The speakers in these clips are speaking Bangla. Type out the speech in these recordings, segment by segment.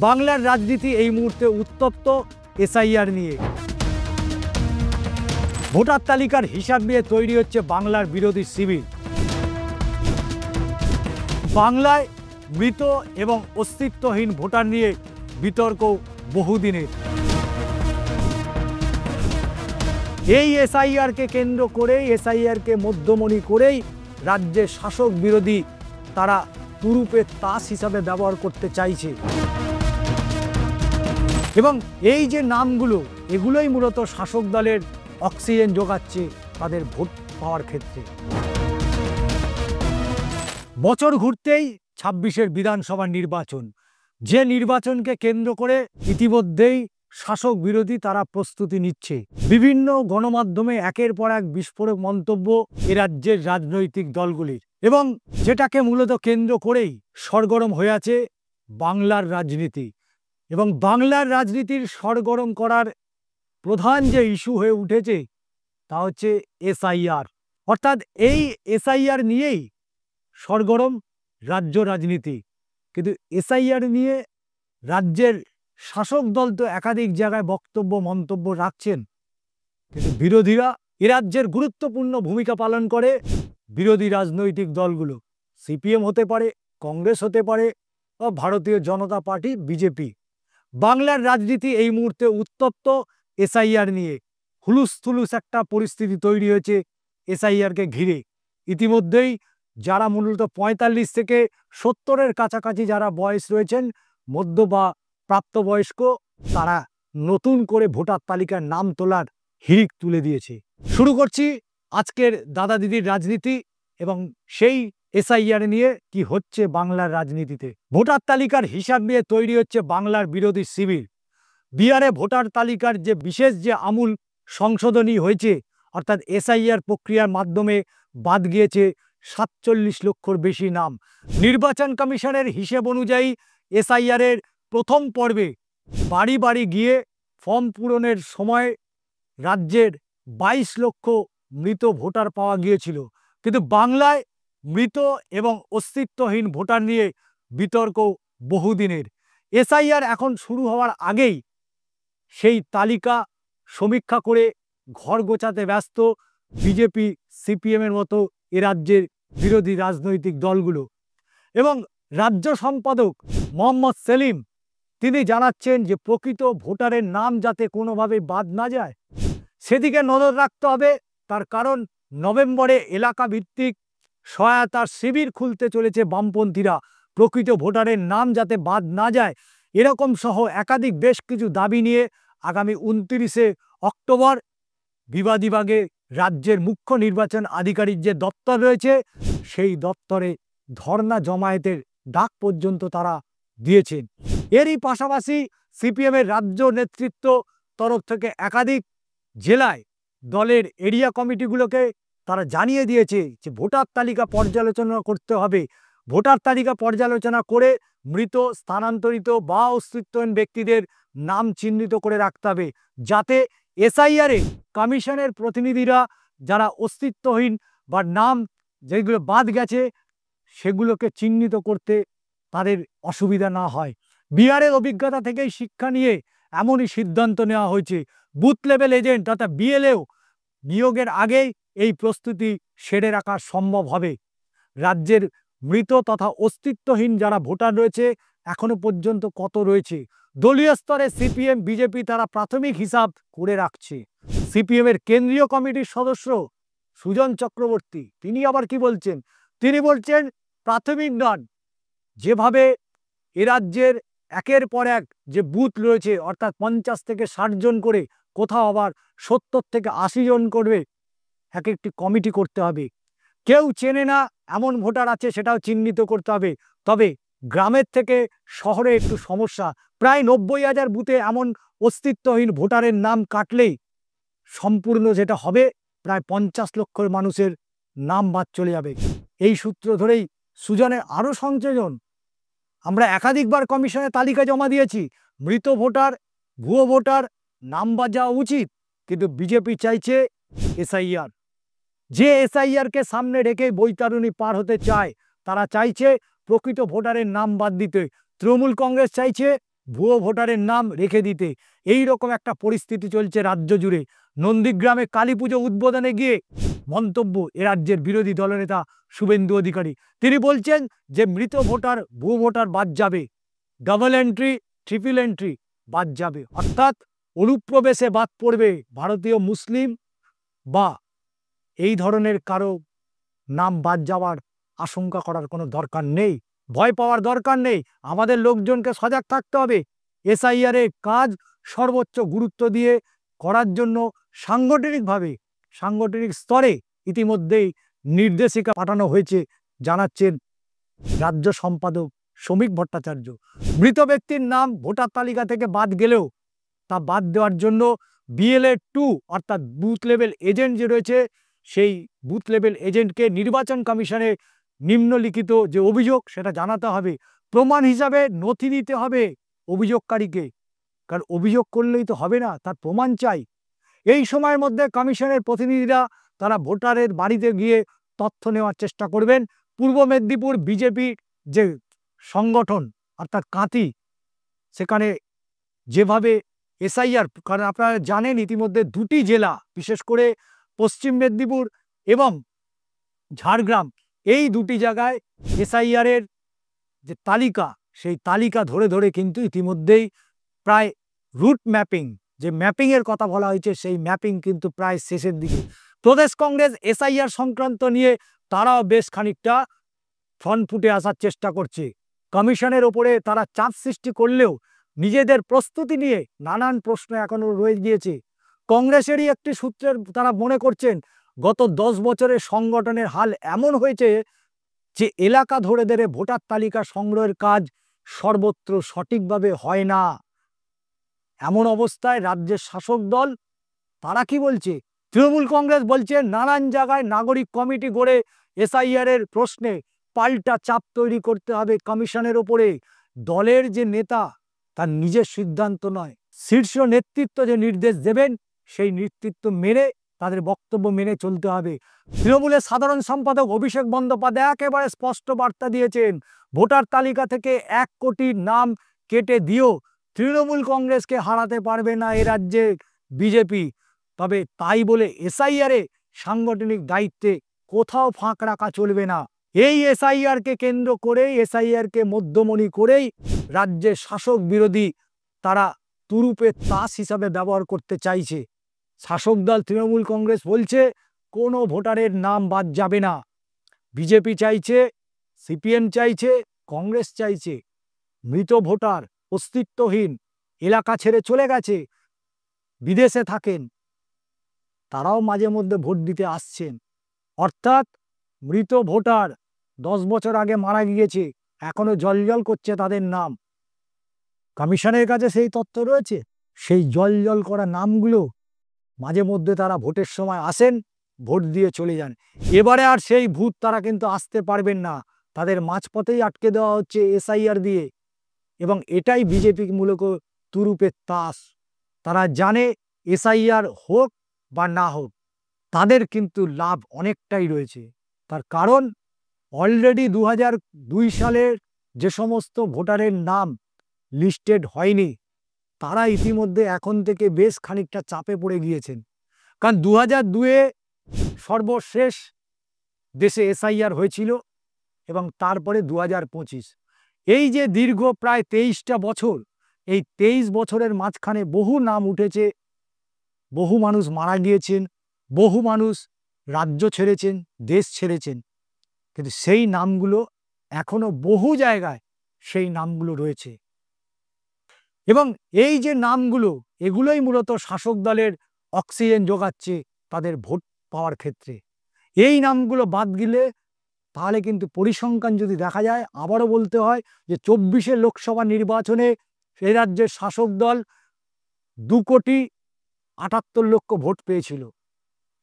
বাংলার রাজনীতি এই মুহূর্তে উত্তপ্ত এসআইআর নিয়ে। ভোটার তালিকার হিসাব নিয়ে তৈরি হচ্ছে বাংলার বিরোধী শিবির। বাংলায় মৃত এবং অস্তিত্বহীন ভোটার নিয়ে বিতর্ক বহুদিনের। এই এসআইআরকে কেন্দ্র করেই, এসআইআরকে মধ্যমণি করেই রাজ্যের শাসক বিরোধী তারা তুরুপের তাস হিসাবে ব্যবহার করতে চাইছে। এবং এই যে নামগুলো, এগুলোই মূলত শাসক দলের অক্সিজেন যোগাচ্ছে তাদের ভোট পাওয়ার ক্ষেত্রে। বছর ঘুরতেই ২৬-এর বিধানসভা নির্বাচন, যে নির্বাচনকে কেন্দ্র করে ইতিমধ্যেই শাসক বিরোধী তারা প্রস্তুতি নিচ্ছে। বিভিন্ন গণমাধ্যমে একের পর এক বিস্ফোরক মন্তব্য এ রাজ্যের রাজনৈতিক দলগুলির, এবং যেটাকে মূলত কেন্দ্র করেই সরগরম হয়ে আছে বাংলার রাজনীতি। এবং বাংলার রাজনীতির সরগরম করার প্রধান যে ইস্যু হয়ে উঠেছে তা হচ্ছে এসআইআর। অর্থাৎ এই এসআইআর নিয়েই সরগরম রাজ্য রাজনীতি। কিন্তু এসআইআর নিয়ে রাজ্যের শাসক দল তো একাধিক জায়গায় বক্তব্য মন্তব্য রাখছেন, কিন্তু বিরোধীরা, এ রাজ্যের গুরুত্বপূর্ণ ভূমিকা পালন করে বিরোধী রাজনৈতিক দলগুলো। সিপিএম হতে পারে, কংগ্রেস হতে পারে, বা ভারতীয় জনতা পার্টি বিজেপি। বাংলার রাজনীতি এই মুহূর্তে উত্তপ্ত এসআইআর নিয়ে। হুলুস্থুলুস একটা পরিস্থিতি তৈরি হয়েছে এসআইআরকে ঘিরে। ইতিমধ্যেই যারা মূলত ৪৫ থেকে ৭০-এর কাছাকাছি যারা বয়স রয়েছেন, মধ্য বা প্রাপ্তবয়স্ক, তারা নতুন করে ভোটার তালিকার নাম তোলার হিড়িক তুলে দিয়েছে। শুরু করছি আজকের দাদা দিদির রাজনীতি এবং সেই এসআইআর নিয়ে কি হচ্ছে বাংলার রাজনীতিতে। ভোটার তালিকার হিসাব নিয়ে তৈরি হচ্ছে বাংলার বিরোধী শিবির। বিহারে ভোটার তালিকার যে বিশেষ যে আমূল সংশোধনী হয়েছে, অর্থাৎ এসআইআর প্রক্রিয়ার মাধ্যমে বাদ গিয়েছে ৪৭ লক্ষর বেশি নাম। নির্বাচন কমিশনের হিসেব অনুযায়ী এসআইআরের প্রথম পর্বে বাড়ি বাড়ি গিয়ে ফর্ম পূরণের সময় রাজ্যের ২২ লক্ষ মৃত ভোটার পাওয়া গিয়েছিল। কিন্তু বাংলায় মৃত এবং অস্তিত্বহীন ভোটার নিয়ে বিতর্ক বহুদিনের। এসআইআর এখন শুরু হওয়ার আগেই সেই তালিকা সমীক্ষা করে ঘর গোছাতে ব্যস্ত বিজেপি, সিপিএমের মতো এ রাজ্যের বিরোধী রাজনৈতিক দলগুলো। এবং রাজ্য সম্পাদক মোহাম্মদ সেলিম তিনি জানাচ্ছেন যে প্রকৃত ভোটারের নাম যাতে কোনোভাবে বাদ না যায় সেদিকে নজর রাখতে হবে। তার কারণ নভেম্বরে এলাকা ভিত্তিক সহায়তার শিবির খুলতে চলেছে বামপন্থীরা। প্রকৃত ভোটারের নাম যাতে বাদ না যায় এরকম সহ একাধিক বেশ কিছু দাবি নিয়ে আগামী ২৯শে অক্টোবর বিবাদীবাগে রাজ্যের মুখ্য নির্বাচন আধিকারিক যে দপ্তর রয়েছে সেই দপ্তরে ধর্ণা জমায়েতের ডাক পর্যন্ত তারা দিয়েছেন। এরই পাশাপাশি সিপিএমের রাজ্য নেতৃত্ব তরফ থেকে একাধিক জেলায় দলের এরিয়া কমিটিগুলোকে তারা জানিয়ে দিয়েছে যে ভোটার তালিকা পর্যালোচনা করতে হবে। ভোটার তালিকা পর্যালোচনা করে মৃত, স্থানান্তরিত বা অস্তিত্বহীন ব্যক্তিদের নাম চিহ্নিত করে রাখতে হবে, যাতে এসআইআরে কমিশনের প্রতিনিধিরা যারা অস্তিত্বহীন বা নাম যেগুলো বাদ গেছে সেগুলোকে চিহ্নিত করতে তাদের অসুবিধা না হয়। বিহারের অভিজ্ঞতা থেকেই শিক্ষা নিয়ে এমনই সিদ্ধান্ত নেওয়া হয়েছে। বুথ লেভেল এজেন্ট অর্থাৎ বিএলএও নিয়োগের আগেই এই প্রস্তুতি সেরে রাখা সম্ভব হবে। রাজ্যের মৃত তথা অস্তিত্বহীন যারা ভোটার রয়েছে এখনো পর্যন্ত কত রয়েছে, দলীয় স্তরে সিপিএম, বিজেপি তারা প্রাথমিক হিসাব করে রাখছে। সিপিএমের কেন্দ্রীয় কমিটির সদস্য সুজন চক্রবর্তী তিনি আবার কি বলছেন? তিনি বলছেন প্রাথমিক নন, যেভাবে এ রাজ্যের একের পর এক যে বুথ রয়েছে অর্থাৎ ৫০ থেকে ৬০ জন করে, কোথাও আবার ৭০ থেকে ৮০ জন করবে, এক একটি কমিটি করতে হবে। কেউ চেনে না এমন ভোটার আছে সেটাও চিহ্নিত করতে হবে। তবে গ্রামের থেকে শহরে একটু সমস্যা। প্রায় ৯০,০০০ বুথে এমন অস্তিত্বহীন ভোটারের নাম কাটলেই সম্পূর্ণ যেটা হবে প্রায় ৫০ লক্ষ মানুষের নাম বাদ চলে যাবে। এই সূত্র ধরেই সুজনের আরও সংযোজন। আমরা একাধিকবার কমিশনের তালিকা জমা দিয়েছি, মৃত ভোটার, ভুয়ো ভোটার নাম বাদ যাওয়া উচিত, কিন্তু বিজেপি চাইছে এসআইআর। যে এসআইআরকে সামনে রেখে বৈতরণী পার হতে চায়, তারা চাইছে প্রকৃত ভোটারের নাম বাদ দিতে। তৃণমূল কংগ্রেস চাইছে ভুয়ো ভোটারের নাম রেখে দিতে। এই রকম একটা পরিস্থিতি চলছে রাজ্য জুড়ে। নন্দীগ্রামে কালী পুজো উদ্বোধনে গিয়ে মন্তব্য এ রাজ্যের বিরোধী দলনেতা শুভেন্দু অধিকারী। তিনি বলছেন যে মৃত ভোটার, ভুয়ো ভোটার বাদ যাবে, ডাবল এন্ট্রি, ট্রিপল এন্ট্রি বাদ যাবে, অর্থাৎ অনুপ্রবেশে বাদ পড়বে ভারতীয় মুসলিম বা এই ধরনের কারো নাম বাদ যাওয়ার আশঙ্কা করার কোনো দরকার নেই, ভয় পাওয়ার দরকার নেই। আমাদের লোকজনকে সজাগ থাকতে হবে। এসআইআর এর কাজ সর্বোচ্চ গুরুত্ব দিয়ে করার জন্য সাংগঠনিক স্তরে ইতিমধ্যেই নির্দেশিকা পাঠানো হয়েছে, জানাচ্ছেন রাজ্য সম্পাদক শ্রমিক ভট্টাচার্য। মৃত ব্যক্তির নাম ভোটার তালিকা থেকে বাদ গেলেও তা বাদ দেওয়ার জন্য BLA-2 অর্থাৎ বুথ লেভেল এজেন্ট যে রয়েছে, সেই বুথ লেভেল এজেন্টকে নির্বাচন কমিশনে নিম্নলিখিত যে অভিযোগ সেটা জানাতে হবে। প্রমাণ হিসাবে নথি দিতে হবে অভিযোগকারীকে, কারণ অভিযোগ করলেই তো হবে না, তার প্রমাণ চাই। এই সময়ের মধ্যে কমিশনের প্রতিনিধিরা তারা ভোটারের বাড়িতে গিয়ে তথ্য নেওয়ার চেষ্টা করবেন। পূর্ব মেদিনীপুর বিজেপি যে সংগঠন অর্থাৎ কাঁথি, সেখানে যেভাবে এসআইআর, কারণ আপনারা জানেন ইতিমধ্যে দুটি জেলা, বিশেষ করে পশ্চিম মেদিনীপুর এবং ঝাড়গ্রাম, এই দুটি জায়গায় এসআইআর এর যে তালিকা, সেই তালিকা ধরে ধরে কিন্তু ইতিমধ্যেই প্রায় রুট ম্যাপিং, যে ম্যাপিংয়ের কথা বলা হয়েছে, সেই ম্যাপিং কিন্তু প্রায় শেষের দিকে। প্রদেশ কংগ্রেস এসআইআর সংক্রান্ত নিয়ে তারাও বেশ খানিকটা ফ্রন্ট ফুটে আসার চেষ্টা করছে। কমিশনের ওপরে তারা চাপ সৃষ্টি করলেও নিজেদের প্রস্তুতি নিয়ে নানান প্রশ্ন এখনো রয়ে গিয়েছে। কংগ্রেসেরই একটি সূত্রের তারা মনে করছেন গত 10 বছরের সংগঠনের হাল এমন হয়েছে যে এলাকা ধরে ধরে ভোটার তালিকা সংগ্রহের কাজ সর্বত্র সঠিকভাবে হয় না। এমন অবস্থায় রাজ্যের শাসক দল তারা কি বলছে? তৃণমূল কংগ্রেস বলছে নানান জায়গায় নাগরিক কমিটি গড়ে এসআইআর এর প্রশ্নে পাল্টা চাপ তৈরি করতে হবে কমিশনের ওপরে। দলের যে নেতা তার নিজের সিদ্ধান্ত নয়, শীর্ষ নেতৃত্ব যে নির্দেশ দেবেন সেই নেতৃত্ব মেনে, তাদের বক্তব্য মেনে চলতে হবে। তৃণমূলের সাধারণ সম্পাদক অভিষেক বন্দ্যোপাধ্যায় একেবারে স্পষ্ট বার্তা দিয়েছেন, ভোটার তালিকা থেকে 1 কোটির নাম কেটে দিও তৃণমূল কংগ্রেসকে হারাতে পারবে না এ রাজ্যে বিজেপি। তবে তাই বলে এসআইআরে সাংগঠনিক দায়িত্বে কোথাও ফাঁক রাখা চলবে না। এই এসআইআরকে কেন্দ্র করেই, এসআইআরকে মধ্যমণি করেই রাজ্যের শাসক বিরোধী তারা তুরুপের তাস হিসাবে ব্যবহার করতে চাইছে। শাসক দল তৃণমূল কংগ্রেস বলছে কোনো ভোটারের নাম বাদ যাবে না। বিজেপি চাইছে, সিপিএম চাইছে, কংগ্রেস চাইছে মৃত ভোটার, অস্তিত্বহীন, এলাকা ছেড়ে চলে গেছে, বিদেশে থাকেন, তারাও মাঝে মধ্যে ভোট দিতে আসছেন। অর্থাৎ মৃত ভোটার 10 বছর আগে মারা গিয়েছে, এখনো জলজল করছে তাদের নাম। কমিশনের কাছে সেই তথ্য রয়েছে। সেই জলজল করা নামগুলো মাঝে মধ্যে তারা ভোটের সময় আসেন, ভোট দিয়ে চলে যান। এবারে আর সেই ভূত তারা কিন্তু আসতে পারবেন না, তাদের মাঝপথেই আটকে দেওয়া হচ্ছে এসআইআর দিয়ে। এবং এটাই বিজেপি মূলত তুরুপের তাস। তারা জানে এসআইআর হোক বা না হোক, তাদের কিন্তু লাভ অনেকটাই রয়েছে। তার কারণ অলরেডি 2002 সালের যে সমস্ত ভোটারের নাম লিস্টেড হয়নি, তারা ইতিমধ্যে এখন থেকে বেশ খানিকটা চাপে পড়ে গিয়েছেন। কারণ 2002-এ সর্বশেষ দেশে এসআইআর হয়েছিল এবং তারপরে 2025, এই যে দীর্ঘ প্রায় 23টা বছর, এই 23 বছরের মাঝখানে বহু নাম উঠেছে, বহু মানুষ মারা গিয়েছেন, বহু মানুষ রাজ্য ছেড়েছেন, দেশ ছেড়েছেন, কিন্তু সেই নামগুলো এখনো বহু জায়গায় সেই নামগুলো রয়েছে। এবং এই যে নামগুলো, এগুলোই মূলত শাসক দলের অক্সিজেন যোগাচ্ছে তাদের ভোট পাওয়ার ক্ষেত্রে। এই নামগুলো বাদ গেলে তাহলে কিন্তু পরিসংখ্যান যদি দেখা যায়, আবারও বলতে হয় যে 24-এর লোকসভা নির্বাচনে এই রাজ্যের শাসক দল 2,78,00,000 ভোট পেয়েছিল।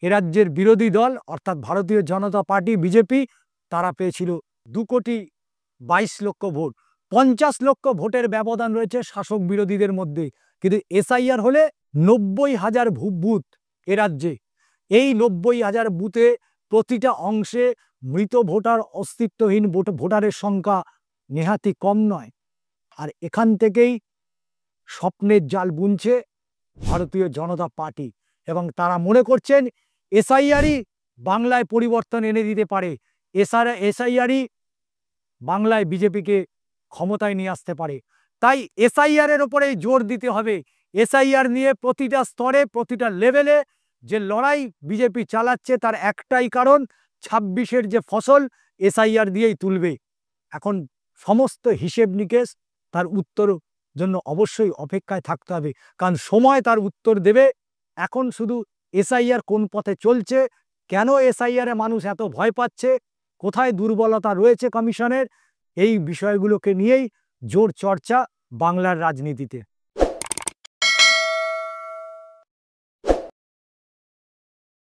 এ রাজ্যের বিরোধী দল অর্থাৎ ভারতীয় জনতা পার্টি বিজেপি, তারা পেয়েছিল 2,22,00,000 ভোট। 50 লক্ষ ভোটের ব্যবধান রয়েছে শাসক বিরোধীদের মধ্যে। কিন্তু এসআইআর হলে 90,000 বুথ এ রাজ্যে। এই 90,000 বুথে প্রতিটা অংশে মৃত ভোটার, অস্তিত্বহীন ভোটারের সংখ্যা নেহাতি কম নয়। আর এখান থেকেই স্বপ্নের জাল বুনছে ভারতীয় জনতা পার্টি, এবং তারা মনে করছেন এসআইআরই বাংলায় পরিবর্তন এনে দিতে পারে, এসআইআরই বাংলায় বিজেপিকে ক্ষমতায় নিয়ে আসতে পারে। তাই এসআইআর এর ওপরে জোর দিতে হবে। এসআইআর নিয়ে প্রতিটা স্তরে, প্রতিটা লেভেলে যে লড়াই বিজেপি চালাচ্ছে তার একটাই কারণ, ২৬-এর যে ফসল এসআইআর দিয়েই তুলবে। এখন সমস্ত হিসেব নিকেশ তার উত্তর জন্য অবশ্যই অপেক্ষায় থাকতে হবে, কারণ সময় তার উত্তর দেবে। এখন শুধু এসআইআর কোন পথে চলছে, কেন এসআইআরে মানুষ এত ভয় পাচ্ছে, কোথায় দুর্বলতা রয়েছে কমিশনের, এই বিষয়গুলোকে নিয়েই জোর চর্চা বাংলার রাজনীতিতে।